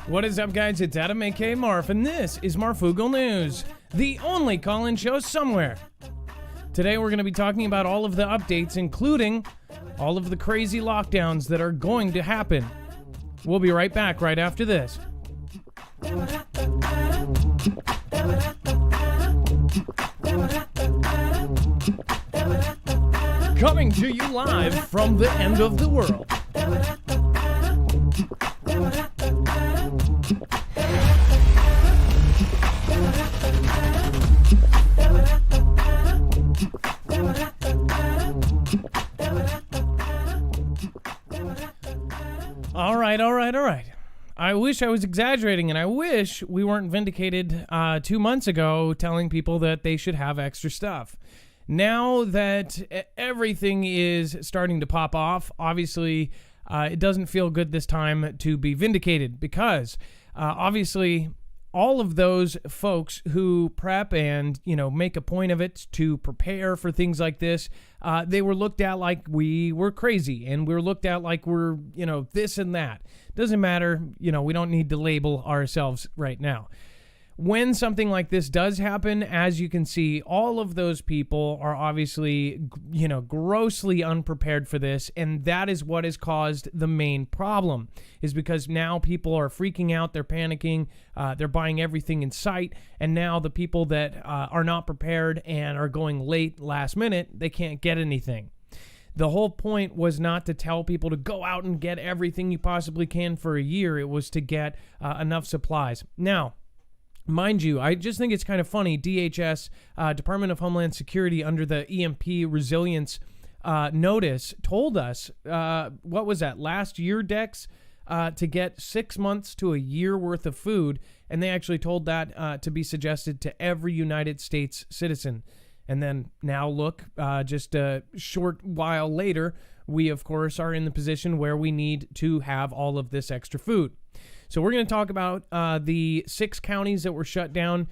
What is up, guys? It's Adam, a.k.a. Marf, and this is Marfoogle News, the only call-in show somewhere. Today, we're going to be talking about all of the updates, including all of the crazy lockdowns that are going to happen. We'll be right back right after this. Coming to you live from the end of the world. All right. I wish I was exaggerating, and I wish we weren't vindicated 2 months ago telling people that they should have extra stuff. Now that everything is starting to pop off, obviously it doesn't feel good this time to be vindicated because obviously all of those folks who prep and, make a point of it to prepare for things like this, they were looked at like we were crazy, and we were looked at like we're, this and that. Doesn't matter. We don't need to label ourselves right now. When something like this does happen, as you can see, all of those people are obviously, grossly unprepared for this. And that is what has caused the main problem, is because now people are freaking out. They're panicking. They're buying everything in sight. And now the people that are not prepared and are going last minute, they can't get anything. The whole point was not to tell people to go out and get everything you possibly can for a year. It was to get enough supplies. Now, mind you, I just think it's kind of funny. DHS, Department of Homeland Security, under the EMP resilience notice, told us, what was that, last year, Dex, to get 6 months to a year worth of food. And they actually told that to be suggested to every United States citizen. And then now look, just a short while later, we, of course, are in the position where we need to have all of this extra food. So we're going to talk about the 6 counties that were shut down.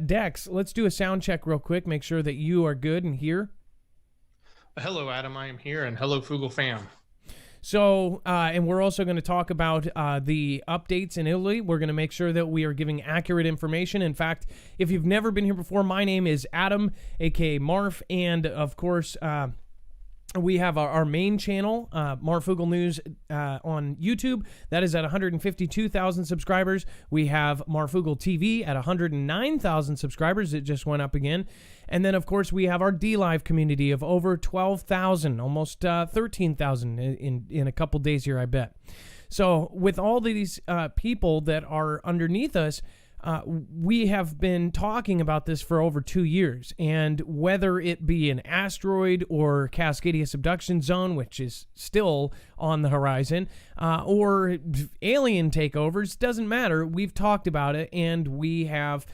Dex, let's do a sound check real quick. Make sure that you are good and here. Hello, Adam. I am here, and hello, Foogle fam. So, and we're also going to talk about the updates in Italy. We're going to make sure that we are giving accurate information. In fact, if you've never been here before, my name is Adam, a.k.a. Marf, and of course, we have our main channel, Marfoogle News, on YouTube. That is at 152,000 subscribers. We have Marfoogle TV at 109,000 subscribers. It just went up again. And then, of course, we have our DLive community of over 12,000, almost 13,000 in a couple days here, I bet. So with all these people that are underneath us, we have been talking about this for over 2 years, and whether it be an asteroid or Cascadia subduction zone, which is still on the horizon, or alien takeovers, doesn't matter. We've talked about it, and we have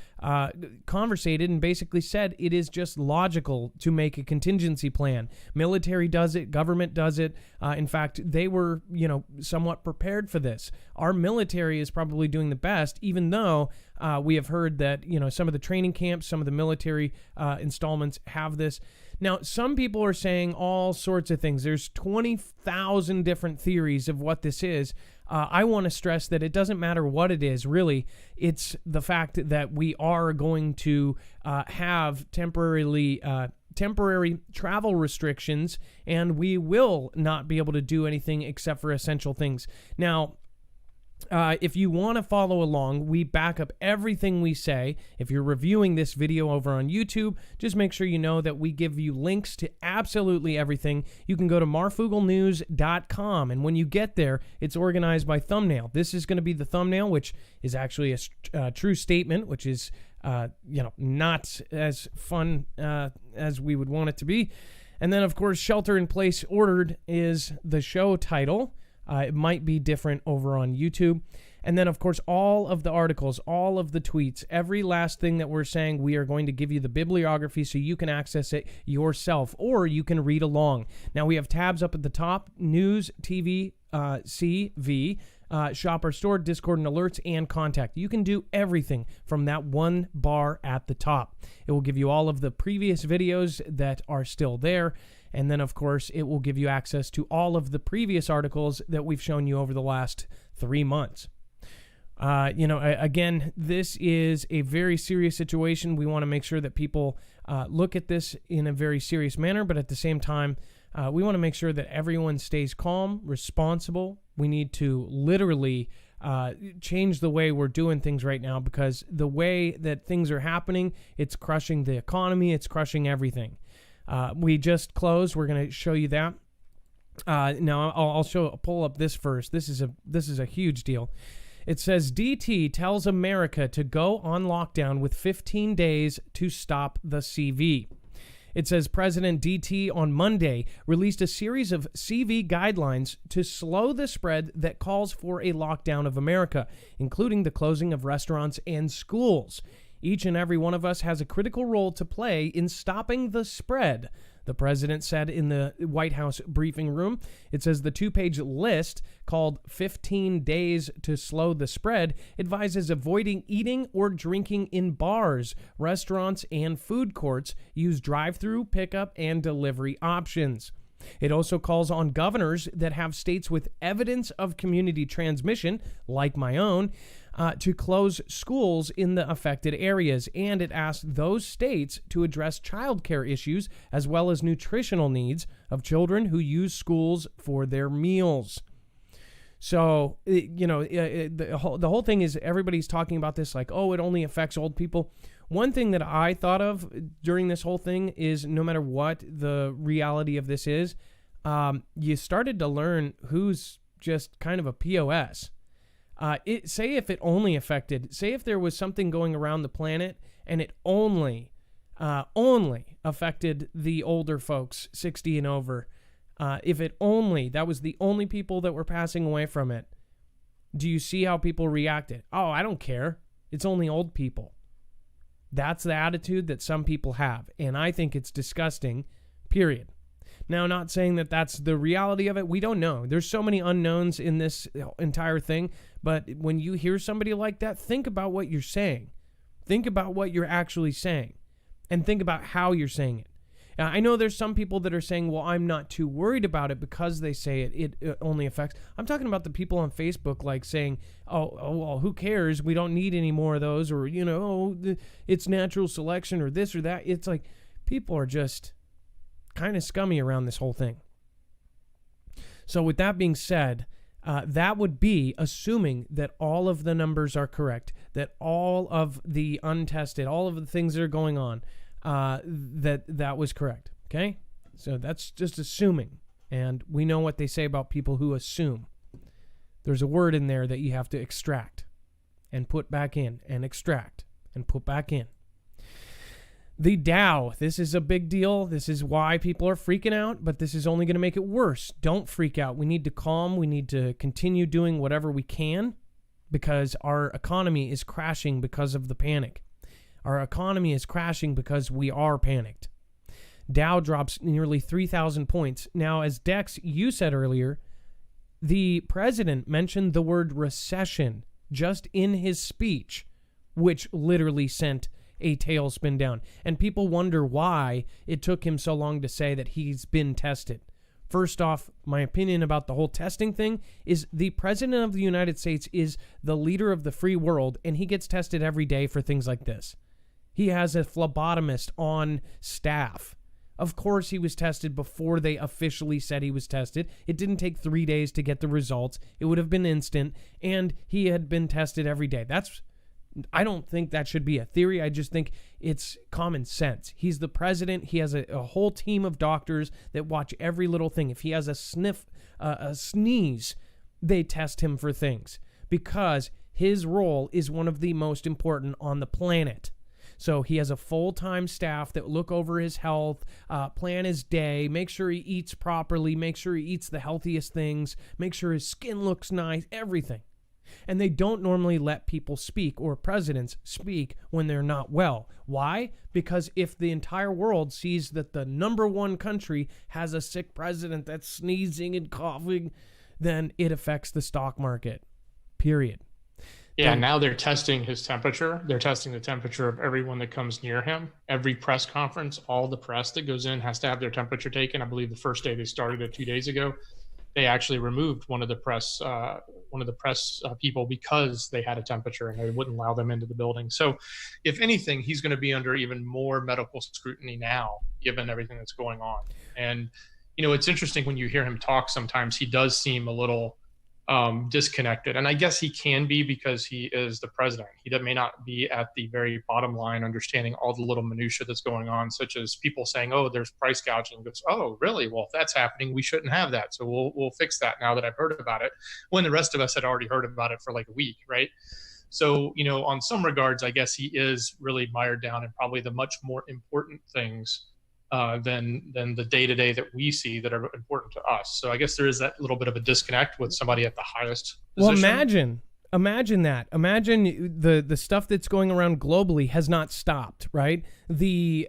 conversated and basically said it is just logical to make a contingency plan. Military does it, government does it. In fact, they were, somewhat prepared for this. Our military is probably doing the best, even though we have heard that, some of the training camps, some of the military installments have this. Now, some people are saying all sorts of things. There's 20,000 different theories of what this is. I want to stress that it doesn't matter what it is, really. It's the fact that we are going to have temporary travel restrictions, and we will not be able to do anything except for essential things. Now, if you want to follow along, we back up everything we say. If you're reviewing this video over on YouTube, just make sure you know that we give you links to absolutely everything. You can go to marfooglenews.com, and when you get there, it's organized by thumbnail. This is going to be the thumbnail, which is actually a true statement, which is not as fun as we would want it to be. And then, of course, Shelter in Place Ordered is the show title. It might be different over on YouTube. And then, of course, all of the articles, all of the tweets, every last thing that we're saying, we are going to give you the bibliography so you can access it yourself, or you can read along. Now, we have tabs up at the top: News, TV, CV, Shop or Store, Discord and Alerts, and Contact. You can do everything from that one bar at the top. It will give you all of the previous videos that are still there. And then, of course, it will give you access to all of the previous articles that we've shown you over the last 3 months. Again, this is a very serious situation. We want to make sure that people look at this in a very serious manner, but at the same time, we want to make sure that everyone stays calm, responsible. We need to literally change the way we're doing things right now, because the way that things are happening, it's crushing the economy, it's crushing everything. We just closed. We're going to show you that. Now I'll pull up this first. This is a huge deal. It says DT tells America to go on lockdown with 15 days to stop the CV. It says President DT on Monday released a series of CV guidelines to slow the spread that calls for a lockdown of America, including the closing of restaurants and schools. Each and every one of us has a critical role to play in stopping the spread, the president said in the White House briefing room. It says the 2-page list called 15 Days to Slow the Spread advises avoiding eating or drinking in bars, restaurants, and food courts. Use drive-through, pickup, and delivery options. It also calls on governors that have states with evidence of community transmission, like my own, to close schools in the affected areas, and it asked those states to address childcare issues as well as nutritional needs of children who use schools for their meals. So, the whole thing is everybody's talking about this like, oh, it only affects old people. One thing that I thought of during this whole thing is no matter what the reality of this is, you started to learn who's just kind of a POS. Say if there was something going around the planet and it only affected the older folks, 60 and over, that was the only people that were passing away from it, do you see how people reacted? Oh, I don't care. It's only old people. That's the attitude that some people have, and I think it's disgusting, period. Now, not saying that that's the reality of it. We don't know. There's so many unknowns in this entire thing. But when you hear somebody like that, think about what you're saying. Think about what you're actually saying. And think about how you're saying it. I know there's some people that are saying, well, I'm not too worried about it because they say it only affects. I'm talking about the people on Facebook like saying, oh, well, who cares? We don't need any more of those. Or, it's natural selection or this or that. It's like people are just kind of scummy around this whole thing. So with that being said, that would be assuming that all of the numbers are correct, that all of the untested, all of the things that are going on, that was correct. Okay? So that's just assuming. And we know what they say about people who assume. There's a word in there that you have to extract and put back in, and extract and put back in. The Dow, this is a big deal. This is why people are freaking out, but this is only going to make it worse. Don't freak out. We need to calm. We need to continue doing whatever we can because our economy is crashing because of the panic. Our economy is crashing because we are panicked. Dow drops nearly 3,000 points. Now, as Dex, you said earlier, the president mentioned the word recession just in his speech, which literally sent a tailspin down. And people wonder why it took him so long to say that he's been tested. First off, my opinion about the whole testing thing is the president of the United States is the leader of the free world, and he gets tested every day for things like this. He has a phlebotomist on staff. Of course he was tested before they officially said he was tested. It didn't take 3 days to get the results. It would have been instant, and he had been tested every day. I don't think that should be a theory. I just think it's common sense. He's the president. He has a whole team of doctors that watch every little thing. If he has a sneeze, they test him for things because his role is one of the most important on the planet. So he has a full-time staff that look over his health, plan his day, make sure he eats properly, make sure he eats the healthiest things, make sure his skin looks nice, everything. And they don't normally let people speak or presidents speak when they're not well. Why? Because if the entire world sees that the number one country has a sick president that's sneezing and coughing, then it affects the stock market. Period. Yeah, now they're testing his temperature. They're testing the temperature of everyone that comes near him. Every press conference, all the press that goes in has to have their temperature taken. I believe the first day they started it 2 days ago, they actually removed one of the press one of the press people because they had a temperature and they wouldn't allow them into the building. So if anything, he's going to be under even more medical scrutiny now, given everything that's going on. And, it's interesting when you hear him talk, sometimes he does seem a little disconnected. And I guess he can be because he is the president. He may not be at the very bottom line, understanding all the little minutia that's going on, such as people saying, oh, there's price gouging. He goes, oh, really? Well, if that's happening, we shouldn't have that. So we'll fix that now that I've heard about it, when the rest of us had already heard about it for like a week, right? So, on some regards, I guess he is really mired down in probably the much more important things than the day-to-day that we see that are important to us. So I guess there is that little bit of a disconnect with somebody at the highest position. Well, imagine that. Imagine the stuff that's going around globally has not stopped, right? The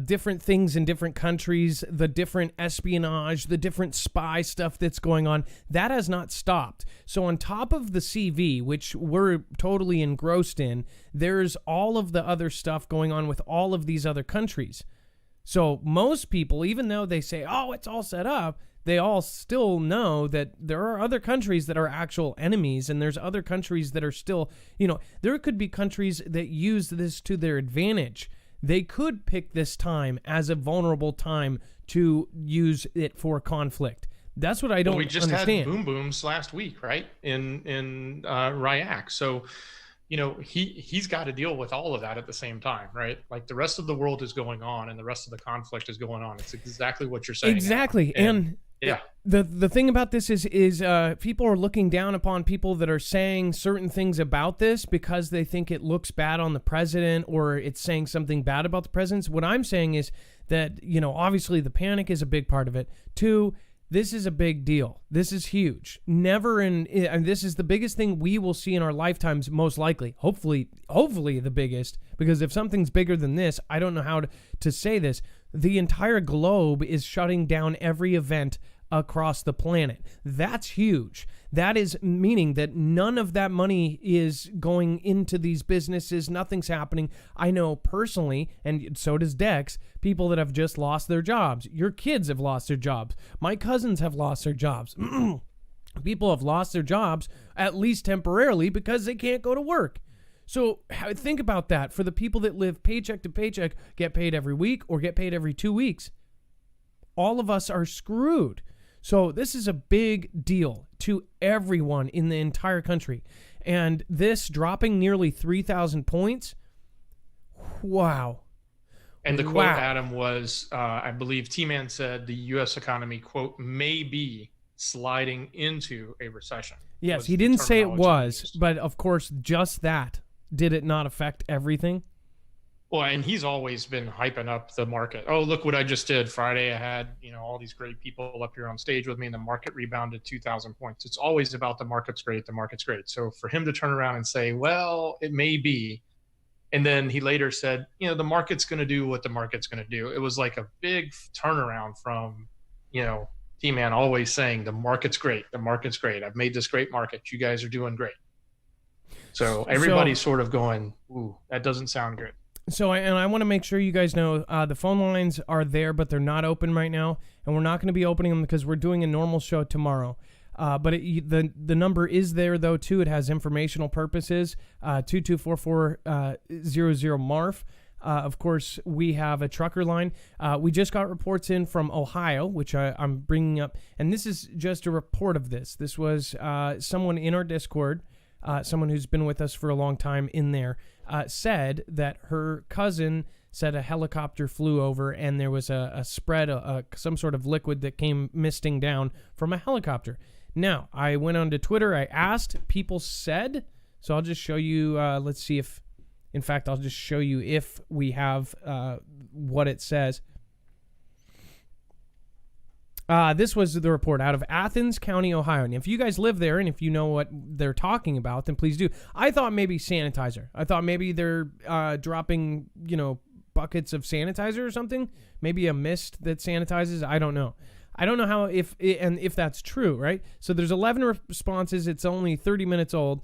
different things in different countries, the different espionage, the different spy stuff that's going on, that has not stopped. So on top of the CV, which we're totally engrossed in, there's all of the other stuff going on with all of these other countries. So most people, even though they say, oh, it's all set up, they all still know that there are other countries that are actual enemies, and there's other countries that are still, there could be countries that use this to their advantage. They could pick this time as a vulnerable time to use it for conflict. That's what I don't understand. We just had boom booms last week, right, in Ryak. So, he's got to deal with all of that at the same time, right? Like the rest of the world is going on and the rest of the conflict is going on. It's exactly what you're saying. Exactly. And yeah, the thing about this is people are looking down upon people that are saying certain things about this because they think it looks bad on the president or it's saying something bad about the president. What I'm saying is that, obviously the panic is a big part of it. Two, this is a big deal. This is huge. And this is the biggest thing we will see in our lifetimes, most likely. Hopefully the biggest, because if something's bigger than this, I don't know how to say this. The entire globe is shutting down every event across the planet. That's huge. That is meaning that none of that money is going into these businesses. Nothing's happening. I know personally, and so does Dex, people that have just lost their jobs. Your kids have lost their jobs. My cousins have lost their jobs. People have lost their jobs, at least temporarily, because they can't go to work. So think about that. For the people that live paycheck to paycheck, get paid every week or get paid every 2 weeks, all of us are screwed. So this is a big deal to everyone in the entire country. And this dropping nearly 3,000 points, wow. And the quote, Adam, was, I believe T-Man said the U.S. economy, quote, may be sliding into a recession. Yes, he didn't say it was, but of course, just that. Did it not affect everything? Well, and he's always been hyping up the market. Oh, look what I just did. Friday, I had, all these great people up here on stage with me, and the market rebounded 2,000 points. It's always about the market's great. The market's great. So for him to turn around and say, well, it may be. And then he later said, the market's going to do what the market's going to do. It was like a big turnaround from, T-Man always saying the market's great. The market's great. I've made this great market. You guys are doing great. So everybody's sort of going, ooh, that doesn't sound good. So, I want to make sure you guys know the phone lines are there, but they're not open right now, and we're not going to be opening them because we're doing a normal show tomorrow. But the number is there, though, too. It has informational purposes, 224400-MARF. Of course, we have a trucker line. We just got reports in from Ohio, which I'm bringing up, and this is just a report of this. This was someone in our Discord, someone who's been with us for a long time in there, said that her cousin said a helicopter flew over and there was a spread, some sort of liquid that came misting down from a helicopter. Now, I went onto Twitter, I asked, people said, so I'll just show you, let's see if, in fact, I'll just show you if we have what it says. This was the report out of Athens County, Ohio. And if you guys live there and if you know what they're talking about, then please do. I thought maybe sanitizer. I thought maybe they're dropping, buckets of sanitizer or something. Maybe a mist that sanitizes. I don't know. I don't know how, if that's true, right? So there's 11 responses. It's only 30 minutes old.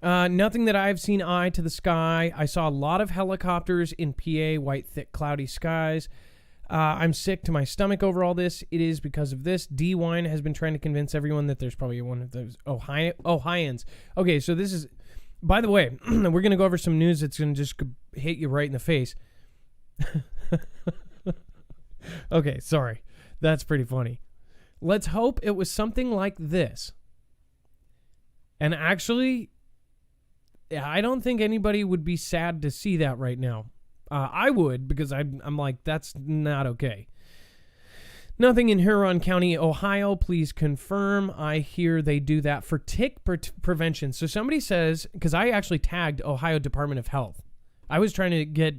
Nothing that I've seen eye to the sky. I saw a lot of helicopters in PA, white, thick, cloudy skies. I'm sick to my stomach over all this. It is because of this. D Wine has been trying to convince everyone that there's probably one of those Ohioans. Okay, so this is, by the way, we're going to go over some news that's going to just hit you right in the face. Okay, sorry. That's pretty funny. Let's hope it was something like this. And actually, I don't think anybody would be sad to see that right now. I would, because I'm like, that's not okay. Nothing in Huron County, Ohio. Please confirm. I hear they do that for tick prevention. So somebody says, because I actually tagged Ohio Department of Health. I was trying to get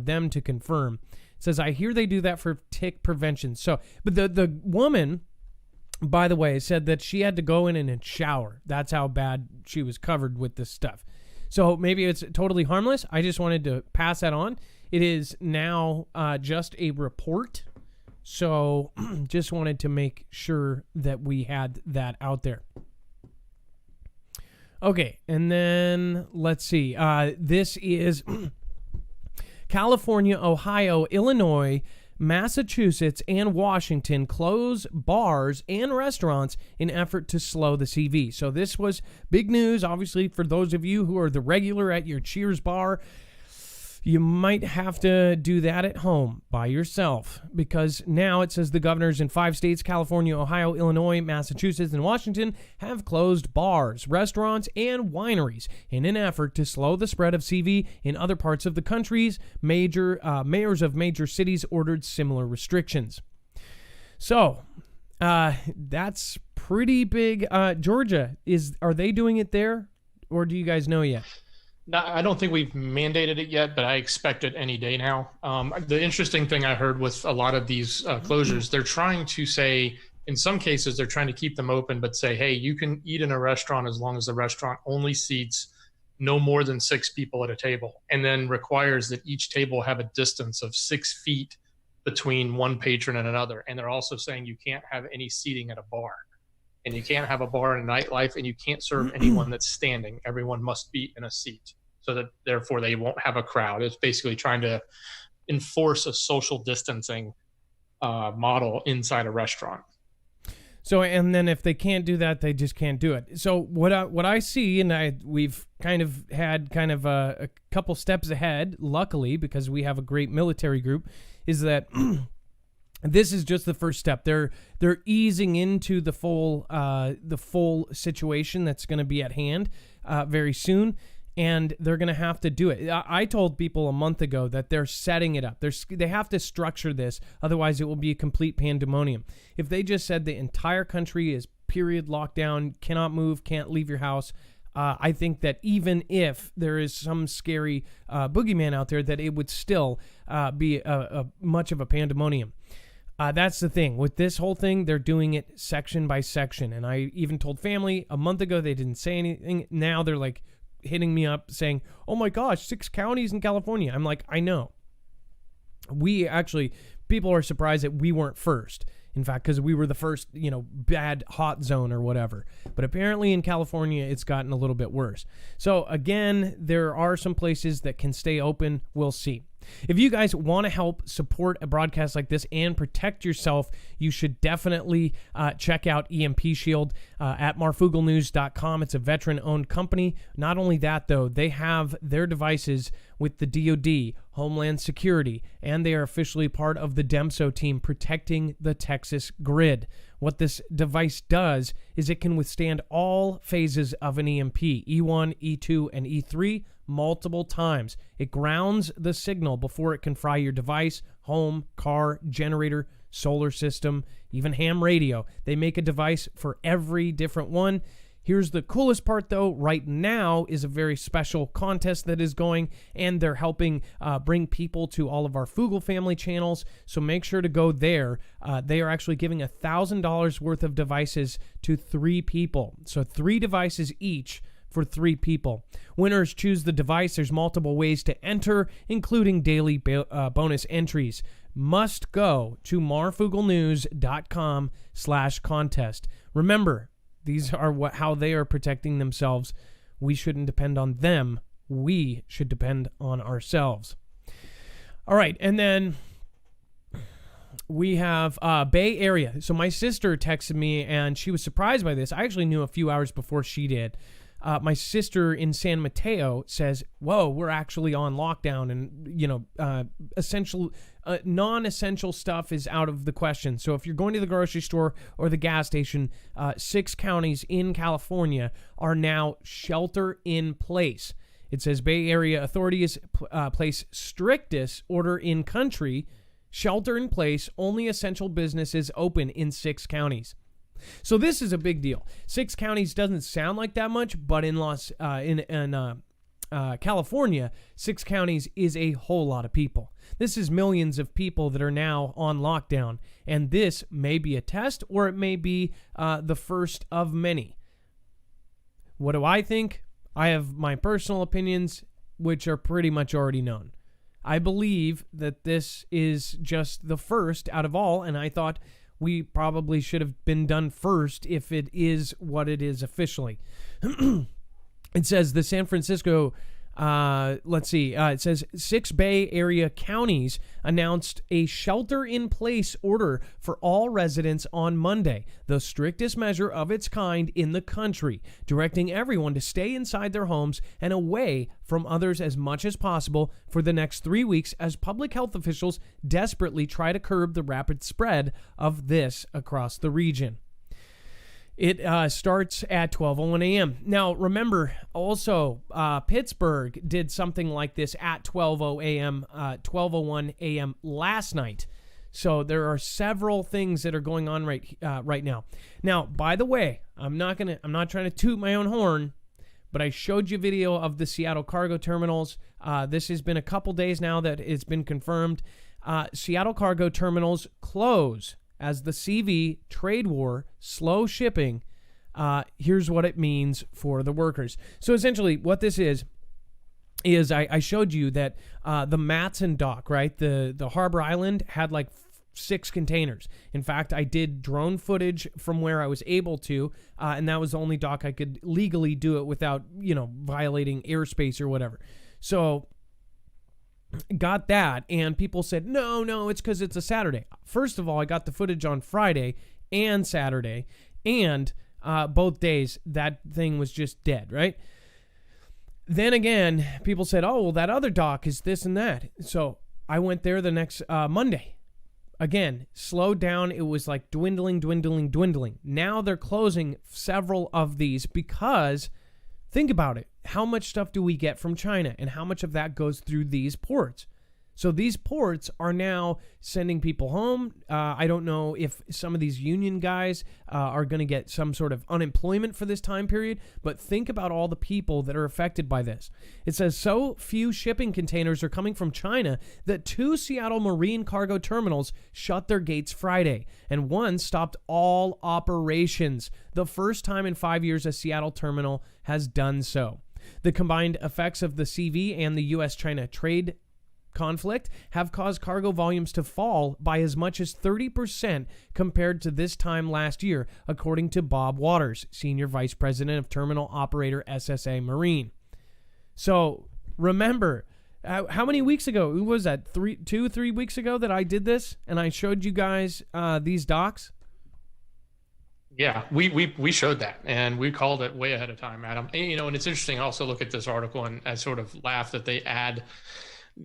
them to confirm. It says, I hear they do that for tick prevention. So, but the woman, by the way, said that she had to go in and shower. That's how bad she was covered with this stuff. So maybe it's totally harmless. I just wanted to pass that on. It is now just a report. So just wanted to make sure that we had that out there. Okay, and then let's see. This is California, Ohio, Illinois, Massachusetts, and Washington close bars and restaurants in effort to slow the CV. So this was big news, obviously, for those of you who are the regular at your Cheers bar. You might have to do that at home by yourself, because now it says the governors in 5 states, California, Ohio, Illinois, Massachusetts, and Washington, have closed bars, restaurants, and wineries in an effort to slow the spread of CV in other parts of the country. Mayors of major cities ordered similar restrictions. So that's pretty big. Georgia, are they doing it there, or do you guys know yet? No, I don't think we've mandated it yet, but I expect it any day now. The interesting thing I heard with a lot of these closures, they're trying to say, in some cases, they're trying to keep them open, but say, hey, you can eat in a restaurant as long as the restaurant only seats no more than 6 people at a table, and then requires that each table have a distance of 6 feet between one patron and another. And they're also saying you can't have any seating at a bar. And you can't have a bar in a nightlife, and you can't serve anyone that's standing. Everyone must be in a seat, so that therefore they won't have a crowd. It's basically trying to enforce a social distancing model inside a restaurant. So, and then if they can't do that, they just can't do it. So what I see, and we've kind of had a couple steps ahead, luckily, because we have a great military group, is that this is just the first step. They're easing into the full situation that's going to be at hand very soon, and they're going to have to do it. I told people a month ago that they're setting it up. They have to structure this, otherwise it will be a complete pandemonium. If they just said the entire country is period lockdown, cannot move, can't leave your house, I think that even if there is some scary boogeyman out there, that it would still be a much of a pandemonium. That's the thing. With this whole thing, they're doing it section by section. And I even told family a month ago, they didn't say anything. Now they're like hitting me up saying, oh my gosh, 6 counties in California. I'm like, I know. People are surprised that we weren't first. In fact, because we were the first, bad hot zone or whatever. But apparently in California, it's gotten a little bit worse. So again, there are some places that can stay open. We'll see. If you guys want to help support a broadcast like this and protect yourself, you should definitely check out EMP Shield at marfugelnews.com. It's a veteran-owned company. Not only that, though, they have their devices with the DoD, Homeland Security, and they are officially part of the DEMSO team protecting the Texas grid. What this device does is it can withstand all phases of an EMP, E1, E2, and E3, multiple times. It grounds the signal before it can fry your device, home, car, generator, solar system, even ham radio. They make a device for every different one. Here's the coolest part, though. Right now is a very special contest that is going, and they're helping bring people to all of our Fugel family channels, so make sure to go there. They are actually giving $1,000 worth of devices to 3 people, so 3 devices each for 3 people. Winners choose the device. There's multiple ways to enter, including daily bonus entries. Must go to marfugelnews.com/contest. Remember, these are how they are protecting themselves. We shouldn't depend on them. We should depend on ourselves. All right, and then We have Bay Area. So my sister texted me, and she was surprised by this. I actually knew a few hours before she did. My sister in San Mateo says, "Whoa, we're actually on lockdown, and non-essential stuff is out of the question. So if you're going to the grocery store or the gas station, 6 counties in California are now shelter in place." It says Bay Area authorities place strictest order in country, shelter in place, only essential businesses open in 6 counties. So this is a big deal. 6 counties doesn't sound like that much, but in California, 6 counties is a whole lot of people. This is millions of people that are now on lockdown, and this may be a test, or it may be the first of many. What do I think? I have my personal opinions, which are pretty much already known. I believe that this is just the first out of all, and I thought we probably should have been done first if it is what it is officially. It says the San Francisco, it says 6 Bay Area counties announced a shelter-in-place order for all residents on Monday, the strictest measure of its kind in the country, directing everyone to stay inside their homes and away from others as much as possible for the next 3 weeks as public health officials desperately try to curb the rapid spread of this across the region. It starts at 12:01 a.m. Now, remember, also, Pittsburgh did something like this at 12:01 a.m. last night. So there are several things that are going on right now. Now, by the way, I'm not trying to toot my own horn, but I showed you a video of the Seattle cargo terminals. This has been a couple days now that it's been confirmed. Seattle cargo terminals close as the CV trade war, slow shipping. Here's what it means for the workers. So essentially what this is I showed you that the Matson dock, right? The Harbor Island had like 6 containers. In fact, I did drone footage from where I was able to, and that was the only dock I could legally do it without, violating airspace or whatever. So got that, and people said, no, it's because it's a Saturday. First of all, I got the footage on Friday and Saturday, and both days that thing was just dead, right? Then again, people said, oh, well, that other dock is this and that. So I went there the next Monday. Again, slowed down. It was like dwindling. Now they're closing several of these because, think about it. How much stuff do we get from China, and how much of that goes through these ports? So these ports are now sending people home. I don't know if some of these union guys are going to get some sort of unemployment for this time period, but think about all the people that are affected by this. It says so few shipping containers are coming from China that 2 Seattle marine cargo terminals shut their gates Friday, and one stopped all operations. The first time in 5 years a Seattle terminal has done so. The combined effects of the CV and the U.S.-China trade conflict have caused cargo volumes to fall by as much as 30% compared to this time last year, according to Bob Waters, Senior Vice President of Terminal Operator SSA Marine. So remember, how many weeks ago? Who was that? 3 weeks ago that I did this and I showed you guys these docks? Yeah, we showed that, and we called it way ahead of time, Adam. And it's interesting. I also look at this article and I sort of laugh that they add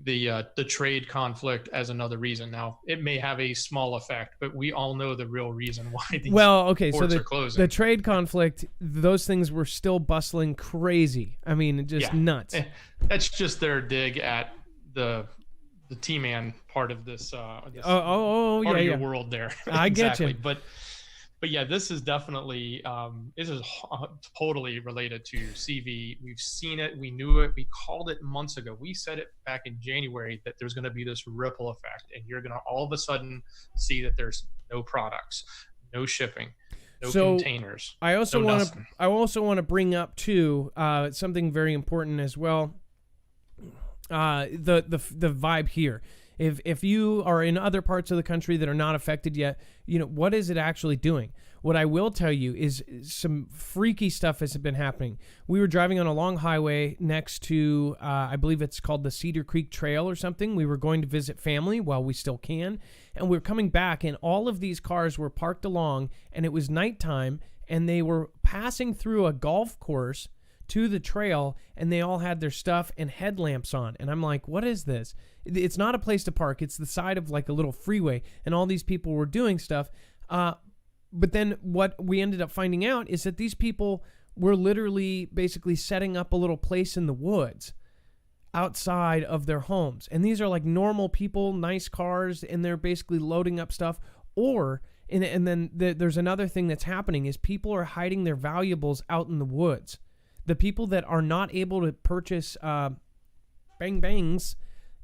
the trade conflict as another reason. Now, it may have a small effect, but we all know the real reason why these ports are closing. The trade conflict, those things were still bustling crazy. I mean, just nuts. That's just their dig at the T-man part of this. Your world there. I exactly. get you. But yeah, this is definitely totally related to CV. We've seen it. We knew it. We called it months ago. We said it back in January that there's going to be this ripple effect, and you're going to all of a sudden see that there's no products, no shipping, no containers. I also want to bring up too something very important as well. The vibe here. If you are in other parts of the country that are not affected yet, what is it actually doing? What I will tell you is some freaky stuff has been happening. We were driving on a long highway next to, I believe it's called the Cedar Creek Trail or something. We were going to visit family while we still can. And we were coming back, and all of these cars were parked along, and it was nighttime, and they were passing through a golf course to the trail, and they all had their stuff and headlamps on. And I'm like, what is this? It's not a place to park. It's the side of like a little freeway, and all these people were doing stuff. But then what we ended up finding out is that these people were literally basically setting up a little place in the woods outside of their homes. And these are like normal people, nice cars, and they're basically loading up stuff. And then there's another thing that's happening is people are hiding their valuables out in the woods. The people that are not able to purchase bang bangs,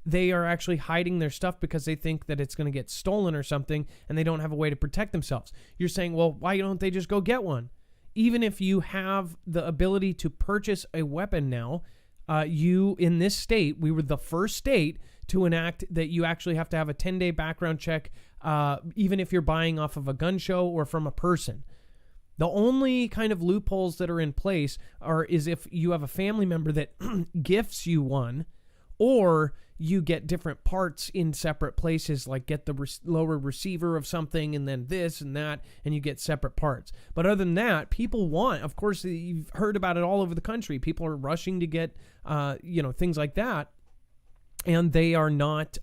they are actually hiding their stuff because they think that it's going to get stolen or something, and they don't have a way to protect themselves. You're saying, well, why don't they just go get one? Even if you have the ability to purchase a weapon now, you, in this state, we were the first state to enact that you actually have to have a 10-day background check, even if you're buying off of a gun show or from a person. The only kind of loopholes that are in place is if you have a family member that gifts you one, or you get different parts in separate places, like get the lower receiver of something and then this and that, and you get separate parts. But other than that, people want, of course, you've heard about it all over the country. People are rushing to get, things like that, and they are not,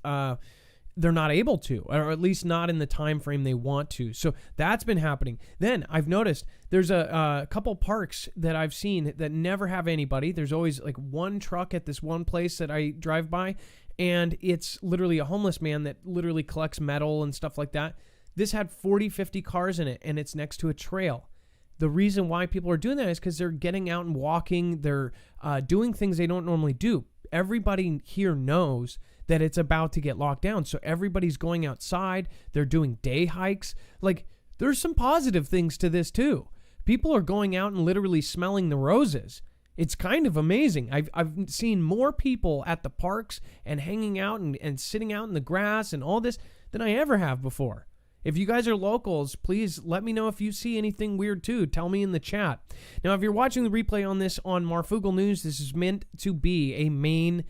they're not able to, or at least not in the time frame they want to. So that's been happening. Then I've noticed there's a couple parks that I've seen that never have anybody. There's always like one truck at this one place that I drive by, and it's literally a homeless man that literally collects metal and stuff like that. This had 40, 50 cars in it, and it's next to a trail. The reason why people are doing that is because they're getting out and walking. They're doing things they don't normally do. Everybody here knows that it's about to get locked down. So everybody's going outside. They're doing day hikes. Like, there's some positive things to this too. People are going out and literally smelling the roses. It's kind of amazing. I've seen more people at the parks and hanging out and sitting out in the grass and all this than I ever have before. If you guys are locals, please let me know if you see anything weird too. Tell me in the chat. Now, if you're watching the replay on this on Marfoogle News, this is meant to be a main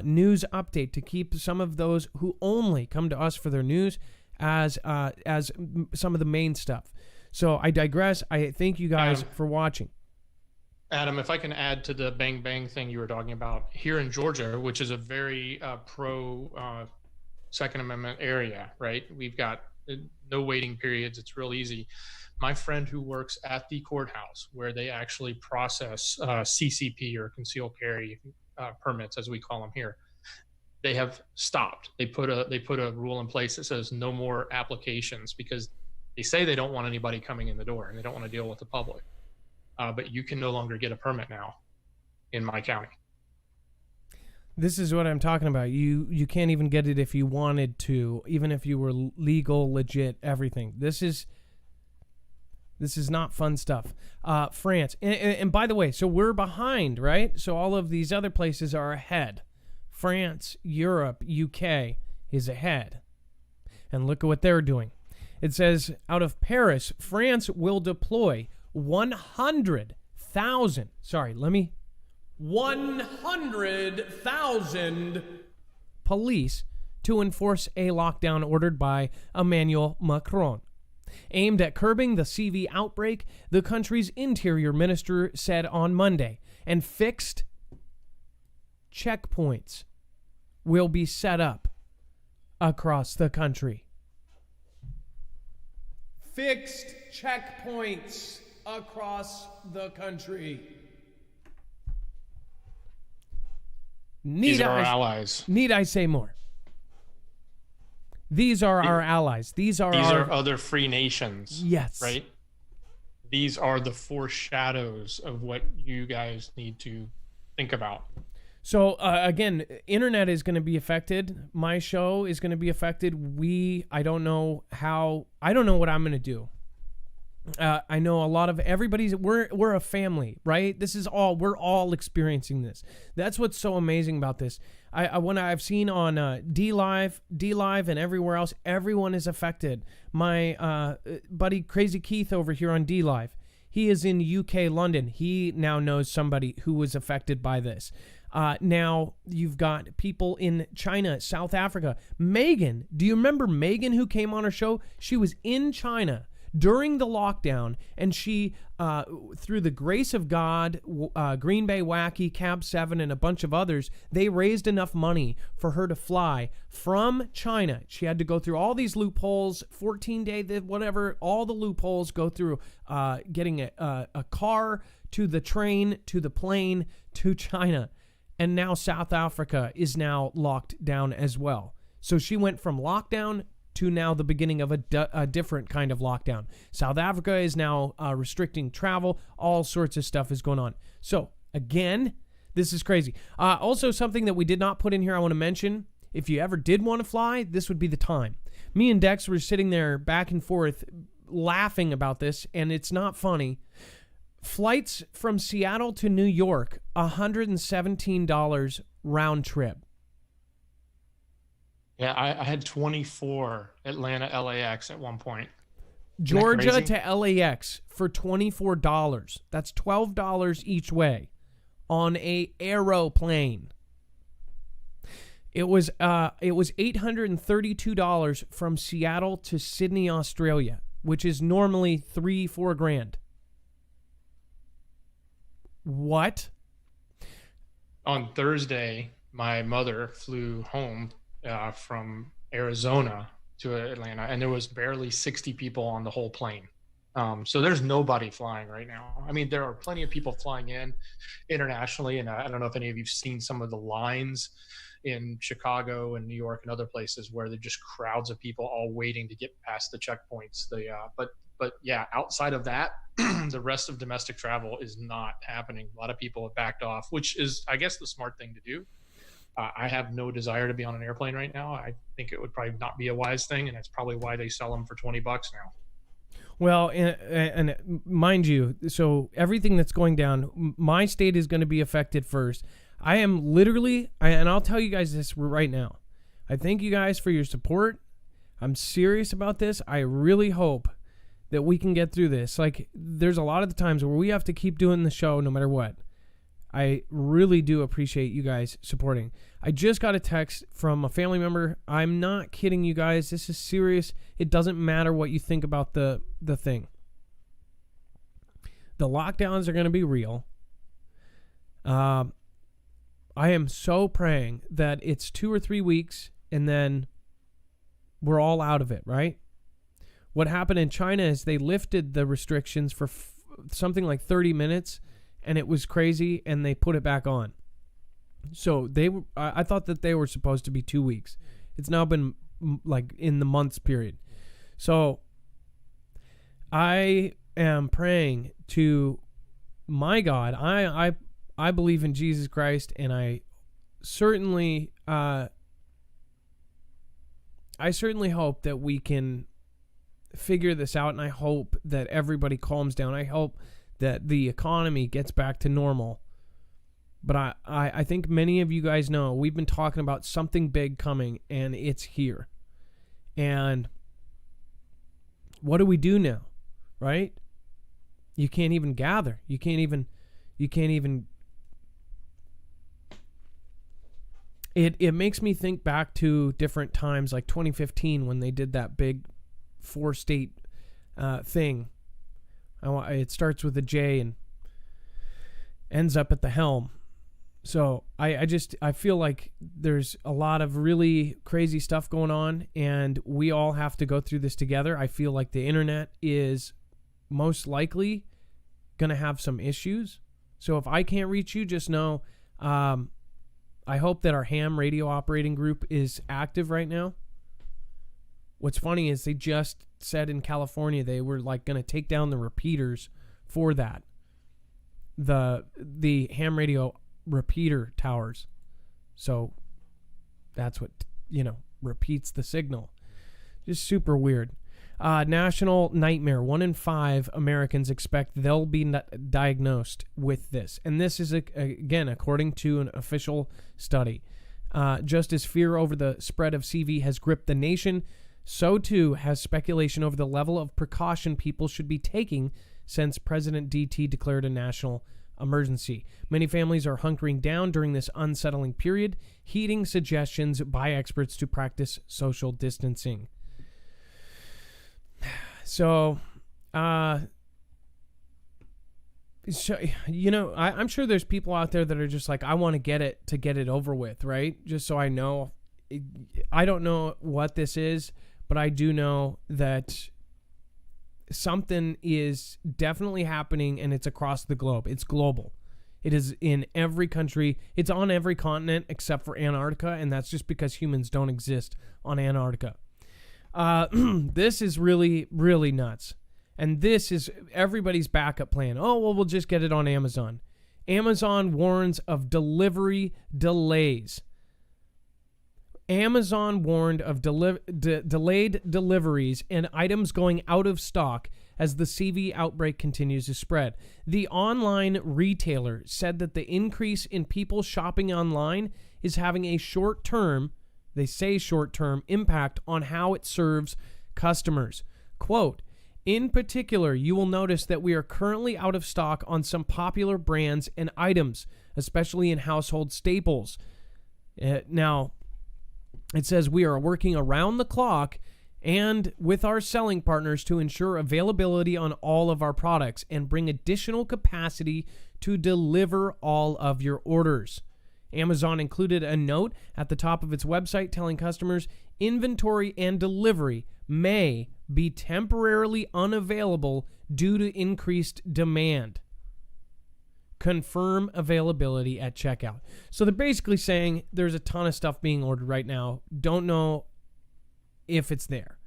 news update to keep some of those who only come to us for their news as some of the main stuff. So I digress. I thank you guys for watching. Adam, if I can add to the bang bang thing you were talking about, here in Georgia, which is a very pro Second Amendment area, right? We've got no waiting periods. It's real easy. My friend who works at the courthouse where they actually process CCP or concealed carry permits, as we call them here, they have stopped. They put a rule in place that says no more applications because they say they don't want anybody coming in the door and they don't want to deal with the public. But you can no longer get a permit now in my county. This is what I'm talking about. You can't even get it if you wanted to, even if you were legal, legit, everything. This is not fun stuff. France. And by the way, so we're behind, right? So all of these other places are ahead. France, Europe, UK is ahead. And look at what they're doing. It says, out of Paris, France will deploy 100,000 police to enforce a lockdown ordered by Emmanuel Macron. Aimed at curbing the CV outbreak, the country's interior minister said on Monday, and fixed checkpoints will be set up across the country. Fixed checkpoints across the country. These are our allies. Need I say more? These are our allies. These are other free nations. Yes. Right? These are the foreshadows of what you guys need to think about. So, again, internet is going to be affected. My show is going to be affected. I don't know what I'm going to do. I know a lot of we're a family, right? We're all experiencing this. That's what's so amazing about this. When I've seen on D Live, and everywhere else, everyone is affected. My buddy Crazy Keith over here on D Live, he is in UK, London. He now knows somebody who was affected by this. Now you've got people in China, South Africa. Megan, do you remember Megan who came on our show? She was in China during the lockdown, and she, through the grace of God, Green Bay Wacky, Cab 7, and a bunch of others, they raised enough money for her to fly from China. She had to go through all these loopholes, 14-day, whatever, all the loopholes, go through getting a car, to the train, to the plane, to China. And now South Africa is now locked down as well. So she went from lockdown to now the beginning of a different kind of lockdown. South Africa is now restricting travel. All sorts of stuff is going on. So, again, this is crazy. Also, something that we did not put in here I want to mention. If you ever did want to fly, this would be the time. Me and Dex were sitting there back and forth laughing about this, and it's not funny. Flights from Seattle to New York, $117 round trip. Yeah, I had 24 Atlanta LAX at one point. Georgia to LAX for $24. That's $12 each way on a aeroplane. It was $832 from Seattle to Sydney, Australia, which is normally $3-4 grand. What? On Thursday, my mother flew home from Arizona to Atlanta, and there was barely 60 people on the whole plane. So there's nobody flying right now. I mean, there are plenty of people flying in internationally, and I don't know if any of you've seen some of the lines in Chicago and New York and other places where they're just crowds of people all waiting to get past the checkpoints. But yeah, outside of that, the rest of domestic travel is not happening. A lot of people have backed off, which is, I guess, the smart thing to do. I have no desire to be on an airplane right now. I think it would probably not be a wise thing, and that's probably why they sell them for $20 now. Well, and mind you, so everything that's going down, my state is going to be affected first. I am literally, and I'll tell you guys this right now. I thank you guys for your support. I'm serious about this. I really hope that we can get through this. Like, there's a lot of the times where we have to keep doing the show no matter what. I really do appreciate you guys supporting. I just got a text from a family member. I'm not kidding you guys. This is serious. It doesn't matter what you think about the thing. The lockdowns are going to be real. I am so praying that it's 2 or 3 weeks and then we're all out of it, right? What happened in China is they lifted the restrictions for something like 30 minutes, and it was crazy, and they put it back on. So I thought that they were supposed to be 2 weeks. It's now been like in the months period. So I am praying to my God. I believe in Jesus Christ, and I certainly hope that we can figure this out, and I hope that everybody calms down. I hope that the economy gets back to normal. But I think many of you guys know we've been talking about something big coming, and it's here. And what do we do now, right? You can't even gather. You can't even It makes me think back to different times, like 2015 when they did that big 4-state thing. It starts with a J and ends up at the helm. So I feel like there's a lot of really crazy stuff going on, and we all have to go through this together. I feel like the internet is most likely going to have some issues. So if I can't reach you, just know I hope that our ham radio operating group is active right now. What's funny is they just said in California they were like going to take down the repeaters for that. The ham radio repeater towers. So that's what, repeats the signal. Just super weird. National nightmare. 1 in 5 Americans expect they'll be diagnosed with this. And this is, again, according to an official study. Just as fear over the spread of CV has gripped the nation, so too has speculation over the level of precaution people should be taking since President DT declared a national emergency. Many families are hunkering down during this unsettling period, heeding suggestions by experts to practice social distancing. So, I'm sure there's people out there that are just like, I want to get it over with, right? Just so I know. I don't know what this is, but I do know that something is definitely happening, and it's across the globe. It's global. It is in every country. It's on every continent except for Antarctica, and that's just because humans don't exist on Antarctica. This is really, really nuts. And this is everybody's backup plan. Oh, well, we'll just get it on Amazon. Amazon warns of delivery delays. Amazon warned of delayed deliveries and items going out of stock as the CV outbreak continues to spread. The online retailer said that the increase in people shopping online is having a short-term impact on how it serves customers. Quote, in particular, you will notice that we are currently out of stock on some popular brands and items, especially in household staples. Now, it says we are working around the clock and with our selling partners to ensure availability on all of our products and bring additional capacity to deliver all of your orders. Amazon included a note at the top of its website telling customers inventory and delivery may be temporarily unavailable due to increased demand. Confirm availability at checkout. So they're basically saying there's a ton of stuff being ordered right now. Don't know if it's there.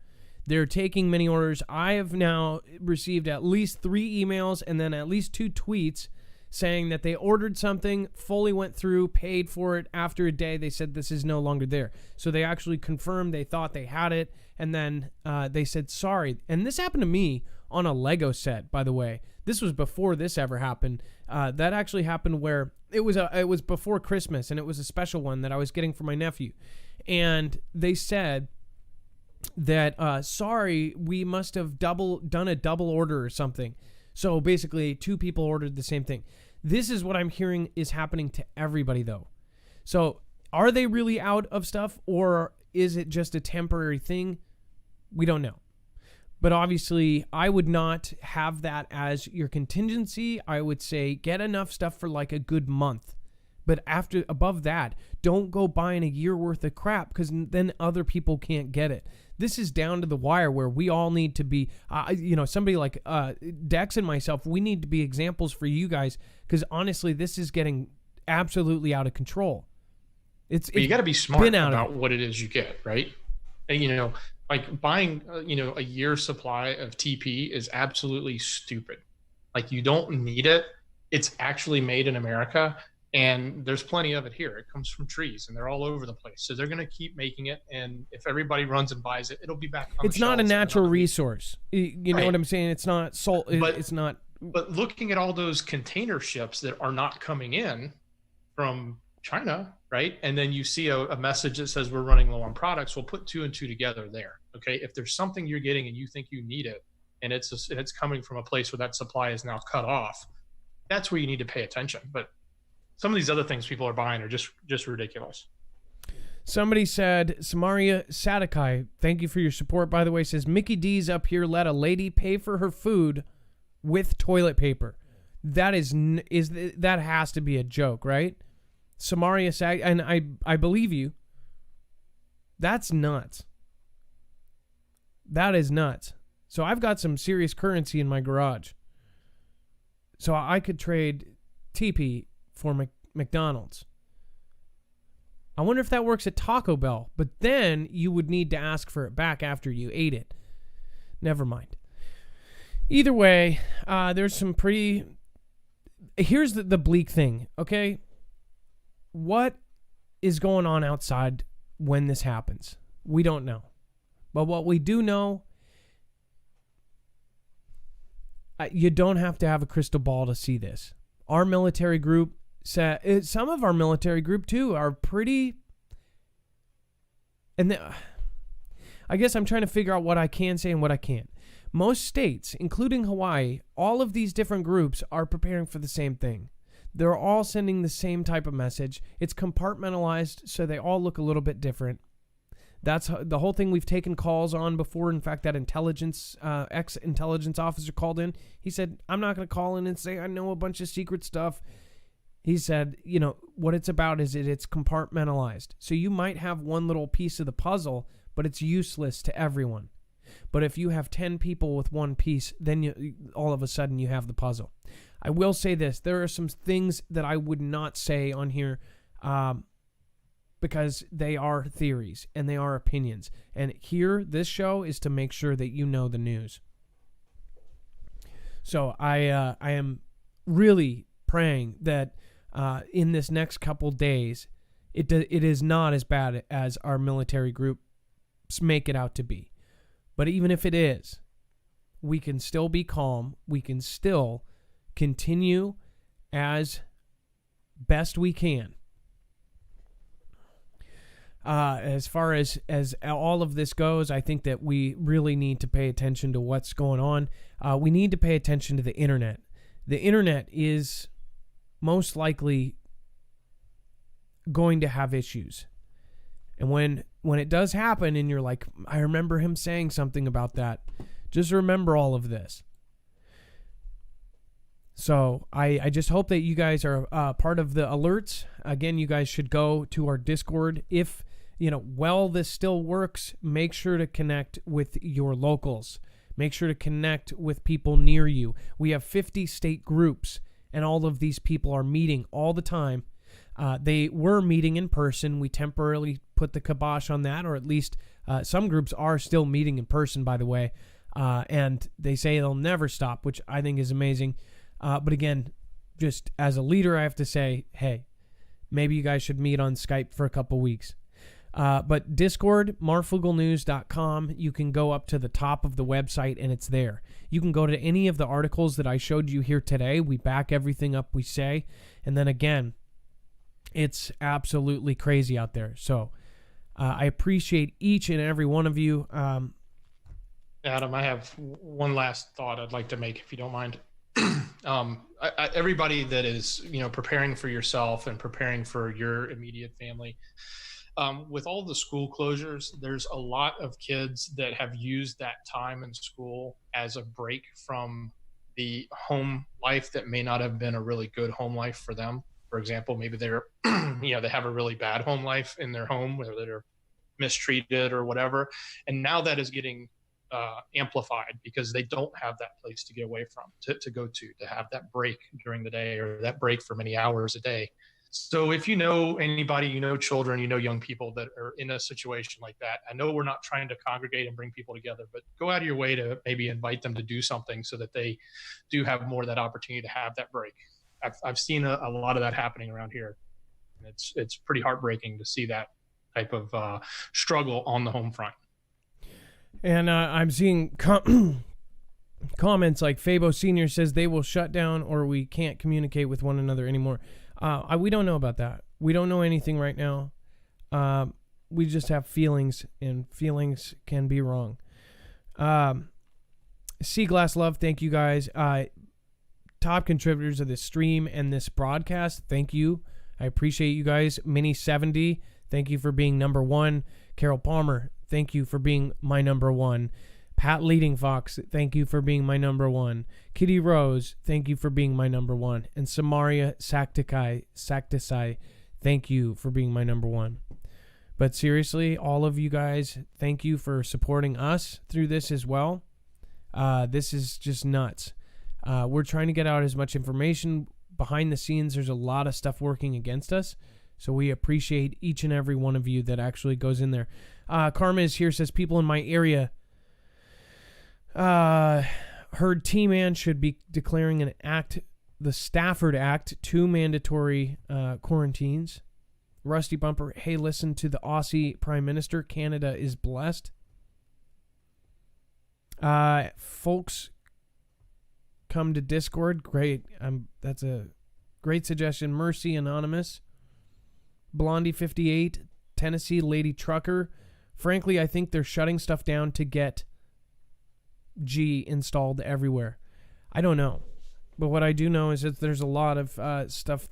They're taking many orders. I have now received at least 3 emails and then at least 2 tweets saying that they ordered something, fully went through, paid for it. After a day, they said this is no longer there. So they actually confirmed they thought they had it, and then they said sorry. And this happened to me on a Lego set, by the way. This was before this ever happened. That actually happened where it was before Christmas, and it was a special one that I was getting for my nephew. And they said that, sorry, we must have done a double order or something. So basically, 2 people ordered the same thing. This is what I'm hearing is happening to everybody, though. So are they really out of stuff, or is it just a temporary thing? We don't know. But obviously, I would not have that as your contingency. I would say get enough stuff for like a good month. But above that, don't go buying a year worth of crap, because then other people can't get it. This is down to the wire where we all need to be, somebody like Dex and myself, we need to be examples for you guys, because honestly, this is getting absolutely out of control. You got to be smart about what it is you get, right? And, like buying, a year's supply of TP is absolutely stupid. Like, you don't need it. It's actually made in America. And there's plenty of it here. It comes from trees, and they're all over the place. So they're going to keep making it. And if everybody runs and buys it, it'll be back on It's not a natural resource. You know what I'm saying? It's not salt. It's not. But looking at all those container ships that are not coming in from China, right? And then you see a message that says we're running low on products. We'll put 2 and 2 together there. Okay. If there's something you're getting and you think you need it, and it's coming from a place where that supply is now cut off, that's where you need to pay attention. But some of these other things people are buying are just ridiculous. Somebody said, Samaria Sadakai, thank you for your support, by the way, says, Mickey D's up here let a lady pay for her food with toilet paper. That that has to be a joke, right? Samaria Sag, and I believe you. That's nuts. That is nuts. So I've got some serious currency in my garage. So I could trade TP for McDonald's. I wonder if that works at Taco Bell, but then you would need to ask for it back after you ate it. Never mind. Either way, there's some pretty... Here's the bleak thing, okay? What is going on outside when this happens? We don't know. But what we do know, you don't have to have a crystal ball to see this. Our military group, some of our military group too, are pretty And I guess I'm trying to figure out what I can say and what I can't. Most states, including Hawaii, all of these different groups are preparing for the same thing. They're all sending the same type of message. It's compartmentalized, so they all look a little bit different. That's the whole thing we've taken calls on before. In fact, that ex-intelligence officer called in. He said, I'm not going to call in and say I know a bunch of secret stuff. He said, what it's about is it's compartmentalized. So you might have one little piece of the puzzle, but it's useless to everyone. But if you have 10 people with one piece, then all of a sudden you have the puzzle. I will say this. There are some things that I would not say on here because they are theories and they are opinions. And here, this show is to make sure that you know the news. So I am really praying that in this next couple days, it is not as bad as our military groups make it out to be. But even if it is, we can still be calm. We can still continue as best we can. As far as all of this goes, I think that we really need to pay attention to what's going on. We need to pay attention to the internet. The internet is most likely going to have issues. And when it does happen and you're like, I remember him saying something about that, just remember all of this. So I just hope that you guys are part of the alerts. Again, you guys should go to our Discord. If, while this still works, make sure to connect with your locals. Make sure to connect with people near you. We have 50 state groups, and all of these people are meeting all the time. They were meeting in person. We temporarily put the kibosh on that, or at least some groups are still meeting in person, by the way. And they say they'll never stop, which I think is amazing. But again, just as a leader, I have to say, hey, maybe you guys should meet on Skype for a couple weeks. But Discord, marfugelnews.com, you can go up to the top of the website and it's there. You can go to any of the articles that I showed you here today. We back everything up we say. And then again, it's absolutely crazy out there. So I appreciate each and every one of you. Adam, I have one last thought I'd like to make, if you don't mind. Everybody that is, preparing for yourself and preparing for your immediate family, with all the school closures, there's a lot of kids that have used that time in school as a break from the home life that may not have been a really good home life for them. For example, maybe they're, they have a really bad home life in their home, whether they're mistreated or whatever. And now that is getting amplified because they don't have that place to get away from, to go to have that break during the day, or that break for many hours a day. So if you know anybody, children, young people that are in a situation like that, I know we're not trying to congregate and bring people together, but go out of your way to maybe invite them to do something so that they do have more of that opportunity to have that break. I've seen a lot of that happening around here. It's pretty heartbreaking to see that type of struggle on the home front. And I'm seeing comments like Fabo Sr. says they will shut down or we can't communicate with one another anymore. We don't know about that. We don't know anything right now. We just have feelings, and feelings can be wrong. Seaglass Love, thank you guys. Top contributors of this stream and this broadcast, thank you. I appreciate you guys. Mini70, thank you for being number one. Carol Palmer, thank you for being my number one. Pat Leading Fox, thank you for being my number one. Kitty Rose, thank you for being my number one. And Samaria Saktisai, thank you for being my number one. But seriously, all of you guys, thank you for supporting us through this as well. This is just nuts. We're trying to get out as much information. Behind the scenes, there's a lot of stuff working against us. So we appreciate each and every one of you that actually goes in there. Karma is here, says people in my area heard T-Man should be declaring an act, the Stafford Act, 2 mandatory quarantines. Rusty Bumper, hey, listen to the Aussie Prime Minister. Canada is blessed. Folks, come to Discord. Great. That's a great suggestion. Mercy Anonymous. Blondie 58. Tennessee Lady Trucker. frankly, I think they're shutting stuff down to get G installed everywhere. I don't know. But what I do know is that there's a lot of stuff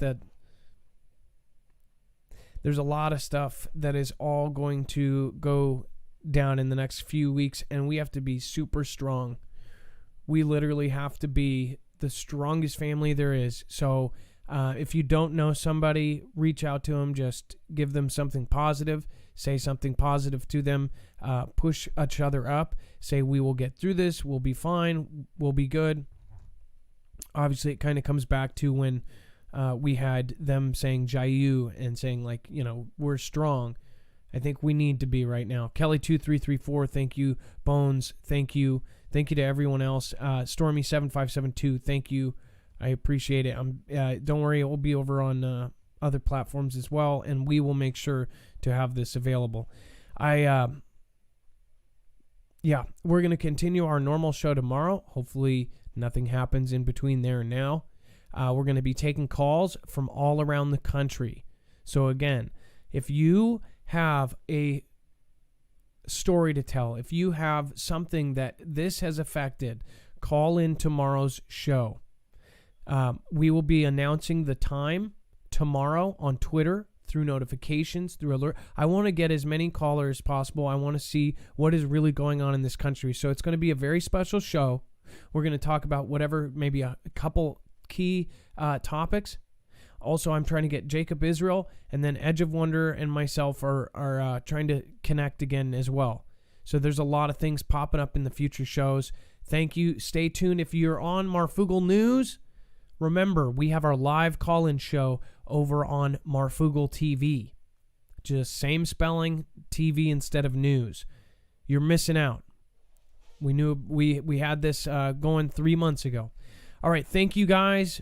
that is all going to go down in the next few weeks, and we have to be super strong. We literally have to be the strongest family there is. So if you don't know somebody, reach out to them. Just give them something positive. Say something positive to them. Push each other up. Say, we will get through this. We'll be fine. We'll be good. Obviously, it kind of comes back to when we had them saying Jayu and saying, like, we're strong. I think we need to be right now. Kelly2334, thank you. Bones, thank you. Thank you to everyone else. Stormy7572, thank you. I appreciate it. Don't worry, it will be over on other platforms as well, and we will make sure to have this available. We're going to continue our normal show tomorrow. Hopefully nothing happens in between there and now. We're going to be taking calls from all around the country. So again, if you have a story to tell, if you have something that this has affected, call in tomorrow's show. We will be announcing the time tomorrow on Twitter, through notifications, through alert. I want to get as many callers as possible. I want to see what is really going on in this country. So it's going to be a very special show. We're going to talk about whatever, maybe a couple key topics. Also, I'm trying to get Jacob Israel, and then Edge of Wonder and myself are trying to connect again as well. So there's a lot of things popping up in the future shows. Thank you. Stay tuned. If you're on Marfugal News, remember, we have our live call-in show over on Marfugal TV. Just same spelling, TV instead of news. You're missing out. We knew we had this going 3 months ago. All right, thank you guys.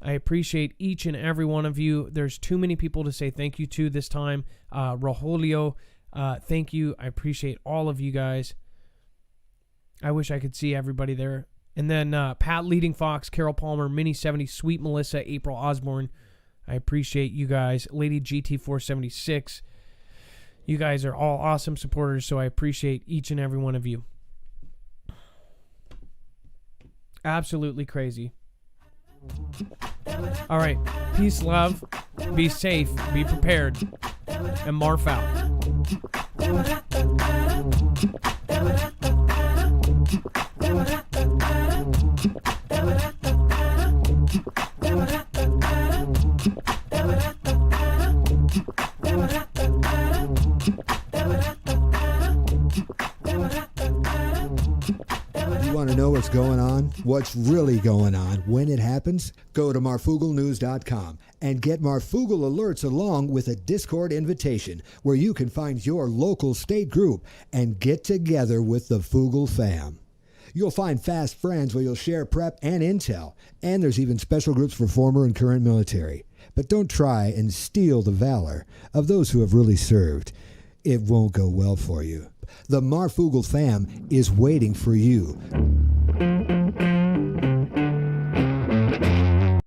I appreciate each and every one of you. There's too many people to say thank you to this time. Rogelio, thank you. I appreciate all of you guys. I wish I could see everybody there. And then Pat Leading Fox, Carol Palmer, Minnie 70, Sweet Melissa, April Osborne. I appreciate you guys. Lady GT476. You guys are all awesome supporters, so I appreciate each and every one of you. Absolutely crazy. All right. Peace, love. Be safe. Be prepared. And Marf out. Want to know what's going on? What's really going on when it happens? Go to marfugalnews.com and get Marfugal alerts along with a Discord invitation where you can find your local state group and get together with the Fugal fam. You'll find fast friends where you'll share prep and intel, and there's even special groups for former and current military. But don't try and steal the valor of those who have really served. It won't go well for you. The Marfugal fam is waiting for you.